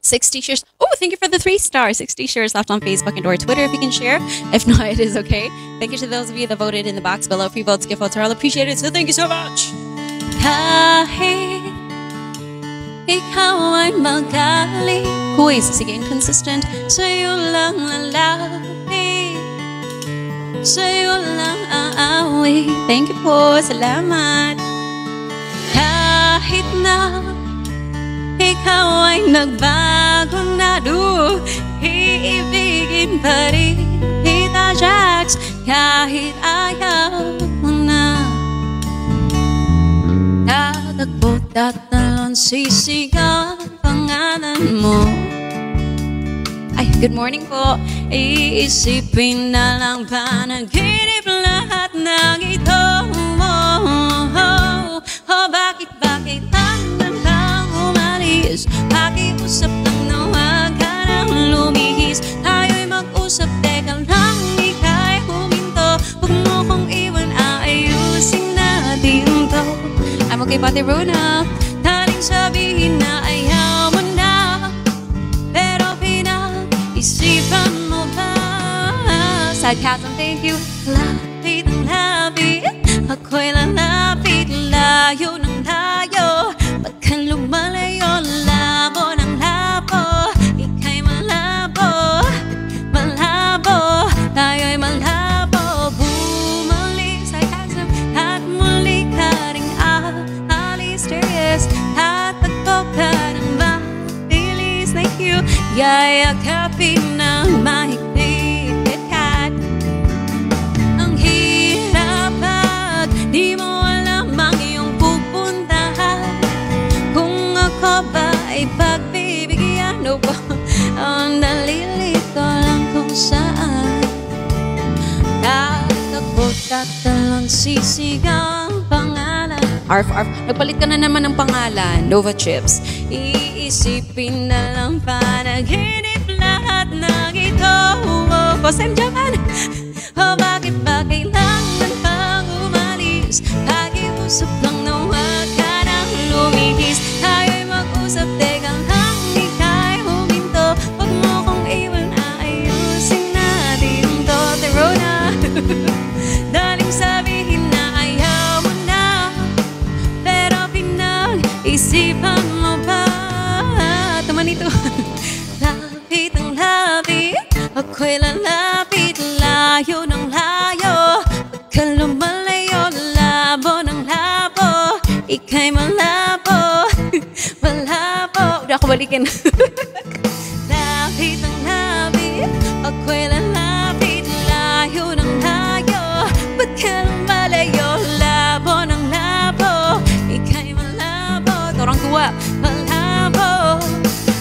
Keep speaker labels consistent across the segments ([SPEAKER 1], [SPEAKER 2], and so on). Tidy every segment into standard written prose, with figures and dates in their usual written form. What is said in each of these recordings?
[SPEAKER 1] 60 shares. Oh, thank you for the 3 stars. 60 shares left on Facebook and or Twitter if you can share. If not, it is okay. Thank you to those of you that voted in the box below. Free votes, gift votes are all appreciated. So thank you so much. Kahit ikaw ay magaling, Kuy, sige, inconsistent. Sa'yo lang lalapit, sa'yo lang aawi. Thank you po, salamat. Kahit na ikaw ay nagbago na, iibigin pa rin kita, Jax, kahit ayaw mo na. Tatakbo, tatalon, sisigaw ang pangalan mo. Ay, good morning po. Iisipin na lang panaginip lahat ng ito. Bakit lang bang umalis? Pakiusap lang na huwag ka nang lumihis. Tayo'y mag-usap, teka lang, ika'y huminto. Huwag mo kong iwan, aayusin natin to. I'm okay, Pati Rona. Daling sabihin na ayaw mo na, pero pinag-isipan mo ba? Sad Catherine, thank you. Lapit ang lapit, ako'y lalapit, layo ng layo. Pagka lumalayo, labo ng labo, ika'y malabo, malabo, tayo'y malabo. Bumalik sa kasam at muli ka rin alis, serious. Tatakbo ka ng mabilis, like you, yayakapin ng mahigpit. Ang hirap at di mo alam ang iyong pupuntahan. Kung ako ba ay pagbibigyan o ba, nalilito lang kung saan. Tatakbo, tatalon, sisigang pangalan. Arf, arf. Nagpalit ka na naman ng pangalan. Nova Chips. Iisipin na lang panaginip lahat ng ito. Kosem Japan. Bakit ba kailangan pang umalis? Pakiusap lang na huwag ka nang lumihis. Tayo'y mag-usap, teka lang, ika'y huminto. Huwag mo kong iwan, aayusin natin to. Terona. Daling sabihin na ayaw mo na, pero pinag-isipan mo ba? Tumanito. Lapit ang lapit, ako'y lalapit, layo ng layo. Pagka lumalayo, labo ng labo, ika'y malabo, malabo. Huwag ako balikin. Lapit ang lapit, ako'y lalapit, layo ng layo. Pagka lumalayo, labo ng labo, ika'y malabo. Torang tuwa, malabo.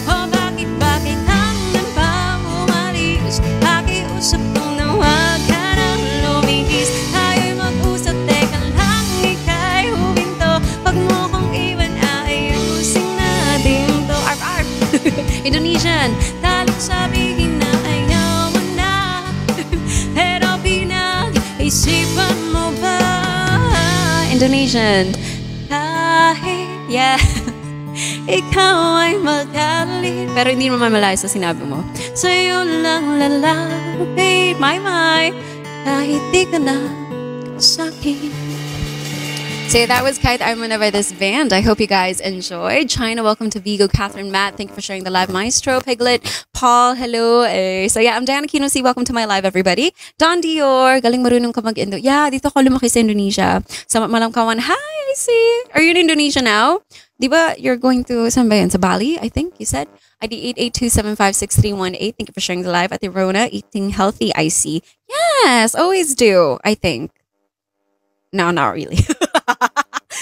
[SPEAKER 1] Bakit ba kailangan pa umalis? Pakiusap lang na huwag ka nang lumihis. Tayo'y mag-usap, teka lang, ika'y huminto. Pag mo kong iwan, aayusin natin to. Arf, arf. Indonesian. Daling sabihin na ayaw mo na, pero pinag-isipan mo ba? Indonesian. Kahit, yeah, ikaw ay magaling, pero hindi mo mamalayo sa sinabi mo. Sa'yo lang lalapit, my, kahit di ka na sa'kin. So that was Kahit Ayaw Mo Na by this band. I hope you guys enjoyed. China, welcome to Vigo. Catherine, Matt, thank you for sharing the live. Maestro, Piglet, Paul, hello. So yeah, I'm Diana Kinosi. Welcome to my live, everybody. Don Dior, galing marunong ka mag-Indo. Yeah, dito ako lumaki sa Indonesia. Sa Malam Kawan, hi, I see. Are you in Indonesia now? Diba, you're going to, saan ba yan? Sa Bali, I think you said. ID 882756318. Thank you for sharing the live. At the Rona, eating healthy, I see. Yes, always do, I think. No, not really.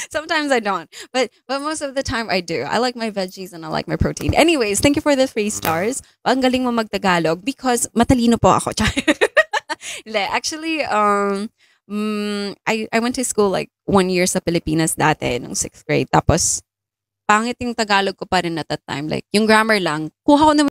[SPEAKER 1] Sometimes I don't. But most of the time I do. I like my veggies and I like my protein. Anyways, thank you for the 3 stars. Ang galing mo mag-Tagalog because matalino po ako. Actually, I went to school like 1 year sa Pilipinas dati nung 6th grade. Tapos, pangit yung Tagalog ko pa rin at that time. Like, yung grammar lang. Kuha ko naman